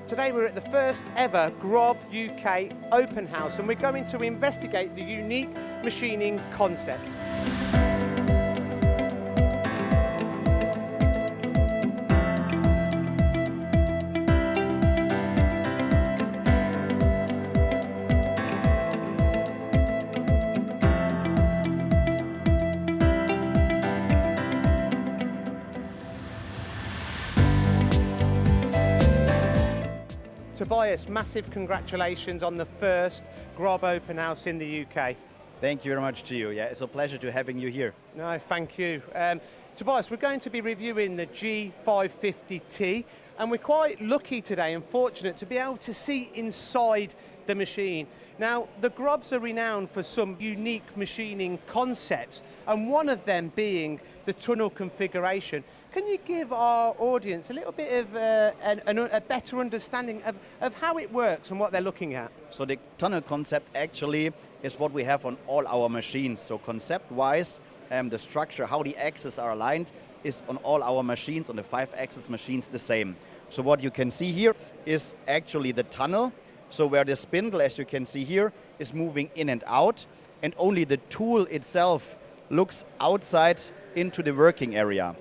Today we're at the first ever Grob UK open house and we're going to investigate the unique machining concept. Tobias, massive congratulations on the first Grob open house in the UK. Thank you very much to you. Yeah, it's a pleasure to having you here. No, thank you. Tobias, we're going to be reviewing the G550T and we're quite lucky today and fortunate to be able to see inside the machine. Now, the Grobs are renowned for some unique machining concepts and one of them being the tunnel configuration. Can you give our audience a little bit of a better understanding of how it works and what they're looking at? So the tunnel concept actually is what we have on all our machines. So concept-wise, the structure, how the axes are aligned, is on all our machines, on the 5-axis machines, the same. So what you can see here is actually the tunnel. So where the spindle, as you can see here, is moving in and out, and only the tool itself looks outside into the working area.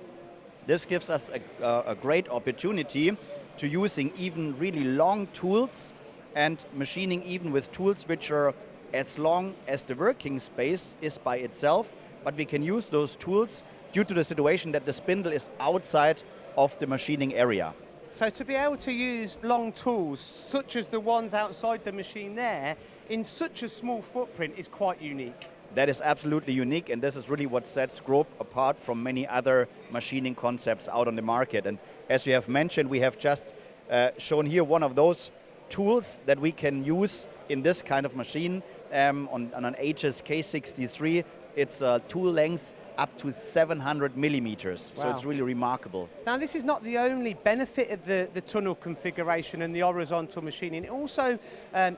This gives us a great opportunity to using even really long tools and machining even with tools which are as long as the working space is by itself, but we can use those tools due to the situation that the spindle is outside of the machining area. So to be able to use long tools, such as the ones outside the machine there, in such a small footprint is quite unique. That is absolutely unique, and this is really what sets Grob apart from many other machining concepts out on the market. And as you have mentioned, we have just shown here one of those tools that we can use in this kind of machine on an HSK63. It's tool length up to 700 millimeters, Wow. so it's really remarkable. Now this is not the only benefit of the tunnel configuration and the horizontal machining. It also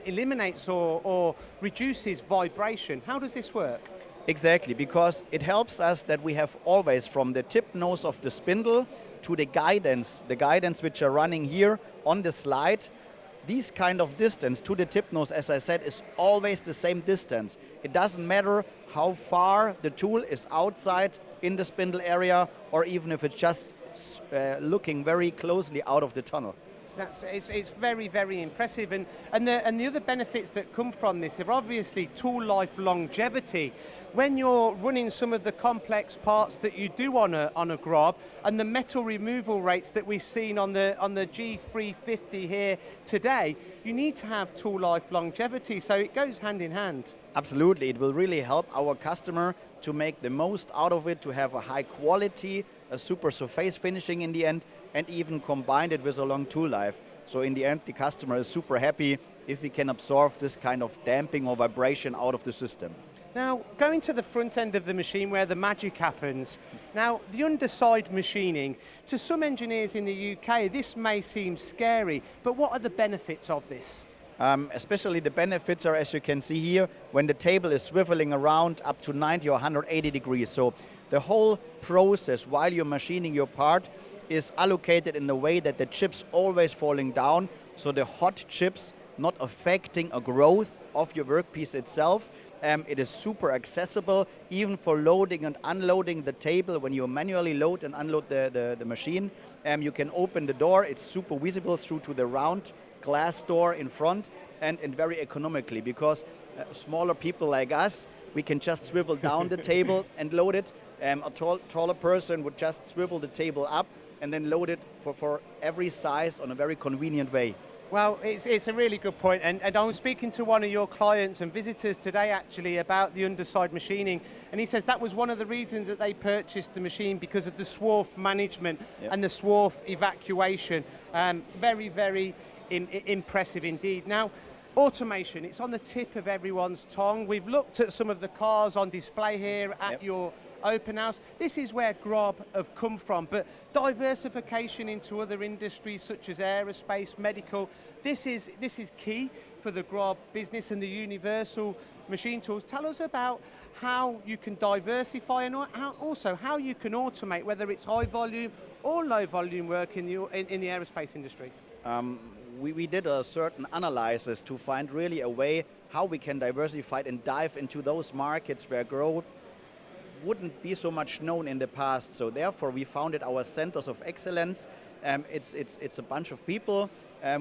eliminates or reduces vibration. How does this work? Exactly, because it helps us that we have always from the tip nose of the spindle to the guidance which are running here on the slide. This kind of distance to the tip nose, as I said, is always the same distance. It doesn't matter how far the tool is outside in the spindle area or even if it's just looking very closely out of the tunnel. It's very, very impressive. And the other benefits that come from this are obviously tool life longevity. When you're running some of the complex parts that you do on a Grob and the metal removal rates that we've seen on the G350 here today, you need to have tool life longevity, so it goes hand in hand. Absolutely, it will really help our customer to make the most out of it, to have a high quality, a super surface finishing in the end, and even combine it with a long tool life. So in the end, the customer is super happy if we can absorb this kind of damping or vibration out of the system. Now, going to the front end of the machine where the magic happens, now the underside machining, to some engineers in the UK, this may seem scary, but what are the benefits of this? Especially the benefits are, as you can see here, when the table is swiveling around up to 90 or 180 degrees. So the whole process while you're machining your part is allocated in a way that the chips always falling down, so the hot chips not affecting a growth of your workpiece itself. It is super accessible, even for loading and unloading the table. When you manually load and unload the machine, you can open the door. It's super visible through to the round glass door in front, and very economically, because smaller people like us, we can just swivel down the table and load it. A taller person would just swivel the table up and then load it for every size on a very convenient way. Well, it's a really good point, and I was speaking to one of your clients and visitors today actually about the underside machining, and he says that was one of the reasons that they purchased the machine, because of the swarf management. Yep. And the swarf evacuation. Very, very impressive indeed. Now, automation, it's on the tip of everyone's tongue. We've looked at some of the cars on display here at your open house. This is where Grob have come from, but diversification into other industries such as aerospace, medical, this is key for the Grob business and the universal machine tools. Tell us about how you can diversify and also how you can automate, whether it's high volume or low volume work in the aerospace industry. we did a certain analysis to find really a way how we can diversify and dive into those markets where growth wouldn't be so much known in the past. So therefore we founded our centers of excellence. It's a bunch of people.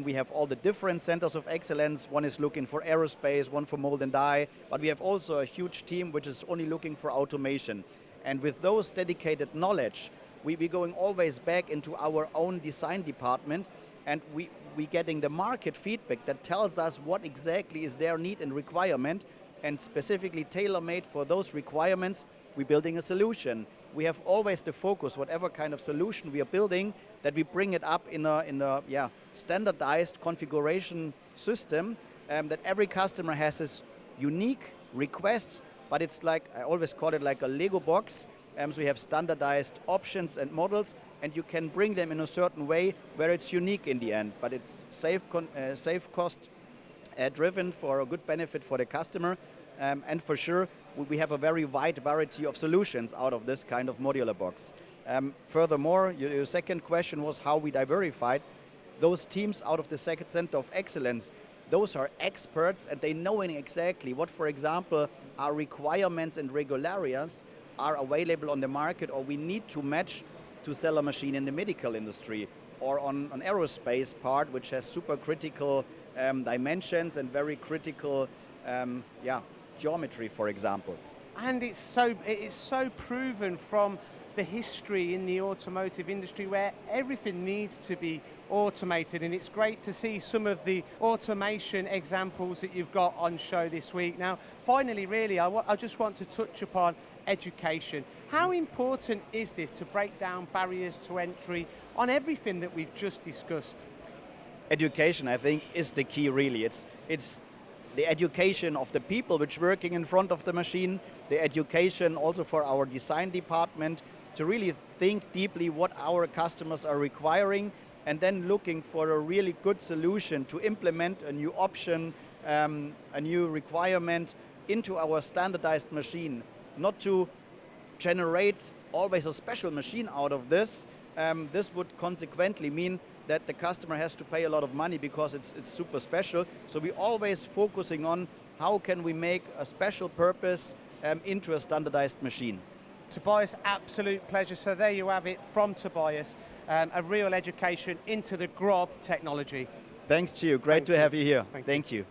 We have all the different centers of excellence. One is looking for aerospace, one for mold and die, but we have also a huge team which is only looking for automation. And with those dedicated knowledge, we going always back into our own design department, and we getting the market feedback that tells us what exactly is their need and requirement, and specifically tailor-made for those requirements, we're building a solution. We have always the focus, whatever kind of solution we are building, that we bring it up in a standardized configuration system, that every customer has his unique requests, but it's like, I always call it like a Lego box. So we have standardized options and models, and you can bring them in a certain way where it's unique in the end, but it's safe cost driven for a good benefit for the customer. And for sure, we have a very wide variety of solutions out of this kind of modular box. Furthermore, your second question was how we diversified. Those teams out of the second center of excellence, those are experts, and they know exactly what, for example, our requirements and regularities are available on the market, or we need to match to sell a machine in the medical industry, or on an aerospace part, which has super critical dimensions and very critical geometry, for example. And it's so proven from the history in the automotive industry where everything needs to be automated, and it's great to see some of the automation examples that you've got on show this week. Now, finally, really, I just want to touch upon education. How important is this to break down barriers to entry on everything that we've just discussed? Education, I think, is the key, really. It's the education of the people which working in front of the machine, the education also for our design department to really think deeply what our customers are requiring, and then looking for a really good solution to implement a new option, a new requirement into our standardized machine. Not to generate always a special machine out of this. This would consequently mean that the customer has to pay a lot of money because it's super special. So we're always focusing on how can we make a special purpose into a standardized machine. Tobias, absolute pleasure. So there you have it from Tobias, a real education into the Grob technology. Thanks to you. Great to have you here. Thank you. Thank you.